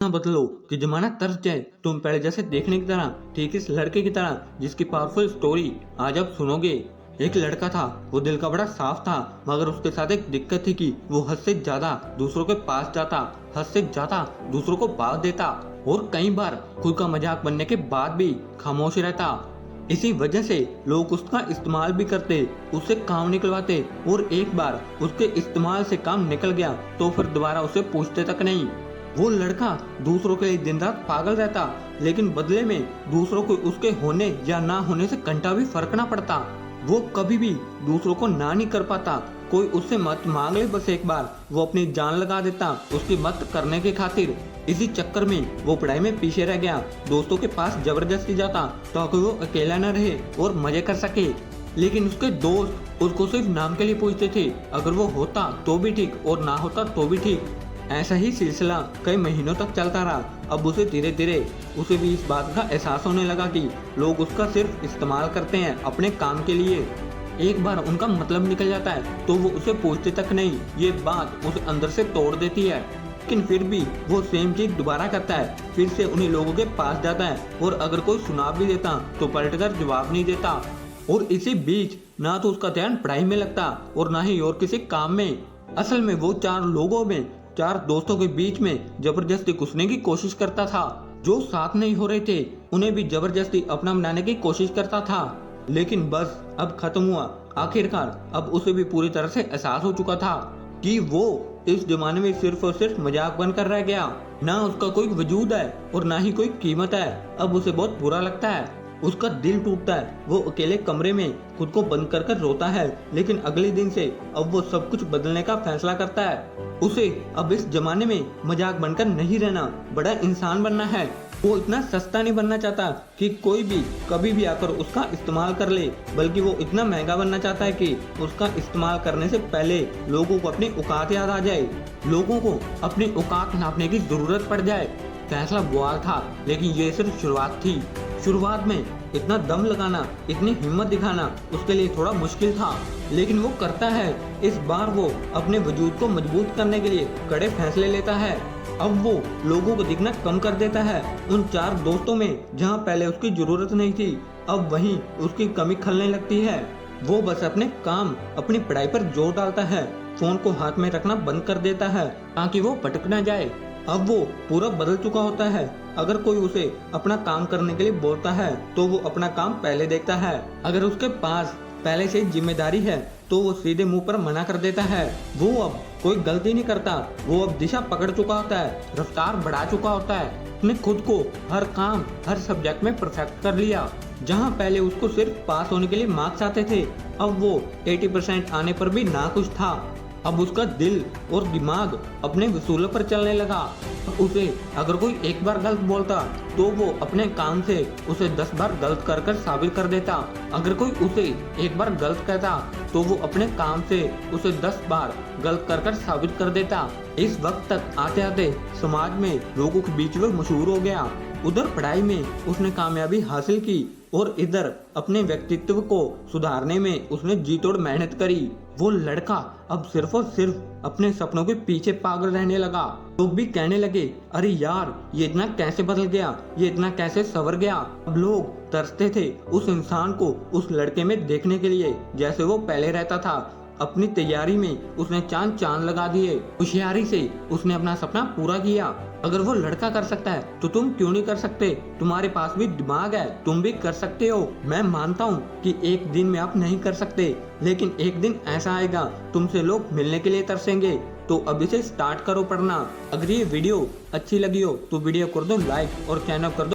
ना बदलो कि जमाना तरस जाए तुम पहले जैसे देखने की तरह, ठीक इस लड़के की तरह जिसकी पावरफुल स्टोरी आज आप सुनोगे। एक लड़का था, वो दिल का बड़ा साफ था, मगर उसके साथ एक दिक्कत थी कि वो हद से ज्यादा दूसरों के पास जाता, हद से ज्यादा दूसरों को बात देता और कई बार खुद का मजाक बनने के बाद भी खामोश रहता। इसी वजह से लोग उसका इस्तेमाल भी करते, उससे काम निकलवाते और एक बार उसके इस्तेमाल से काम निकल गया तो फिर दोबारा उसे पूछते तक नहीं। वो लड़का दूसरों के लिए दिन रात पागल रहता, लेकिन बदले में दूसरों को उसके होने या ना होने से घंटा भी फर्क ना पड़ता। वो कभी भी दूसरों को ना नहीं कर पाता। कोई उससे मत मांग ले बस एक बार, वो अपनी जान लगा देता उसकी मत करने के खातिर। इसी चक्कर में वो पढ़ाई में पीछे रह गया, दोस्तों के पास जबरदस्ती जाता ताकि वो अकेला न रहे और मजे कर सके। लेकिन उसके दोस्त उसको सिर्फ नाम के लिए पूछते थे, अगर वो होता तो भी ठीक और ना होता तो भी ठीक। ऐसा ही सिलसिला कई महीनों तक चलता रहा। अब उसे धीरे धीरे उसे भी इस बात का एहसास होने लगा कि लोग उसका सिर्फ इस्तेमाल करते हैं अपने काम के लिए। एक बार उनका मतलब निकल जाता है तो वो उसे पूछते तक नहीं। ये बात उसे अंदर से तोड़ देती है, लेकिन फिर भी वो सेम चीज दोबारा करता है। फिर से उन्हीं लोगों के पास जाता है और अगर कोई सुना भी देता तो पलटकर जवाब नहीं देता। और इसी बीच ना तो उसका ध्यान पढ़ाई में लगता और ना ही और किसी काम में। असल में वो चार दोस्तों के बीच में जबरदस्ती घुसने की कोशिश करता था। जो साथ नहीं हो रहे थे उन्हें भी जबरदस्ती अपना बनाने की कोशिश करता था। लेकिन बस अब खत्म हुआ। आखिरकार अब उसे भी पूरी तरह से एहसास हो चुका था कि वो इस जमाने में सिर्फ और सिर्फ मजाक बनकर रह गया। ना उसका कोई वजूद है और ना ही कोई कीमत है। अब उसे बहुत बुरा लगता है, उसका दिल टूटता है। वो अकेले कमरे में खुद को बंद कर रोता है। लेकिन अगले दिन से अब वो सब कुछ बदलने का फैसला करता है। उसे अब इस जमाने में मजाक बनकर नहीं रहना, बड़ा इंसान बनना है। वो इतना सस्ता नहीं बनना चाहता कि कोई भी कभी भी आकर उसका इस्तेमाल कर ले, बल्कि वो इतना महंगा बनना चाहता है कि उसका इस्तेमाल करने से पहले लोगों को अपनी औकात याद आ जाए, लोगों को अपनी औकात नापने की जरूरत पड़ जाए। फैसला बुआ था, लेकिन ये सिर्फ शुरुआत थी। शुरुआत में इतना दम लगाना, इतनी हिम्मत दिखाना उसके लिए थोड़ा मुश्किल था, लेकिन वो करता है। इस बार वो अपने वजूद को मजबूत करने के लिए कड़े फैसले लेता है। अब वो लोगों को दिखना कम कर देता है। उन चार दोस्तों में जहाँ पहले उसकी जरूरत नहीं थी, अब वहीं उसकी कमी खलने लगती है। वो बस अपने काम, अपनी पढ़ाई पर जोर डालता है। फोन को हाथ में रखना बंद कर देता है ताकि वो भटक न जाए। अब वो पूरा बदल चुका होता है। अगर कोई उसे अपना काम करने के लिए बोलता है तो वो अपना काम पहले देखता है। अगर उसके पास पहले से जिम्मेदारी है तो वो सीधे मुंह पर मना कर देता है। वो अब कोई गलती नहीं करता, वो अब दिशा पकड़ चुका होता है, रफ्तार बढ़ा चुका होता है। उसने खुद को हर काम, हर सब्जेक्ट में परफेक्ट कर लिया। जहाँ पहले उसको सिर्फ पास होने के लिए मार्क्स आते थे, अब वो 80% आने पर भी नाखुश था। अब उसका दिल और दिमाग अपने वसूलों पर चलने लगा। उसे अगर कोई एक बार गलत बोलता तो वो अपने काम से उसे 10 बार गलत कर साबित कर देता। अगर कोई उसे एक बार गलत कहता तो वो अपने काम से उसे 10 बार गलत कर साबित कर देता। इस वक्त तक आते आते समाज में लोगों के बीच में मशहूर हो गया। उधर पढ़ाई में उसने कामयाबी हासिल की और इधर अपने व्यक्तित्व को सुधारने में उसने जी तोड़ मेहनत करी। वो लड़का अब सिर्फ और सिर्फ अपने सपनों के पीछे पागल रहने लगा। लोग भी कहने लगे, अरे यार ये इतना कैसे बदल गया, ये इतना कैसे संवर गया। अब लोग तरसते थे उस इंसान को उस लड़के में देखने के लिए जैसे वो पहले रहता था। अपनी तैयारी में उसने चांद लगा दिए। होशियारी से उसने अपना सपना पूरा किया। अगर वो लड़का कर सकता है तो तुम क्यों नहीं कर सकते? तुम्हारे पास भी दिमाग है, तुम भी कर सकते हो। मैं मानता हूँ कि एक दिन में आप नहीं कर सकते, लेकिन एक दिन ऐसा आएगा तुमसे लोग मिलने के लिए तरसेंगे। तो अभी से स्टार्ट करो पढ़ना। अगर ये वीडियो अच्छी लगी हो तो वीडियो कर दो लाइक और चैनल कर दो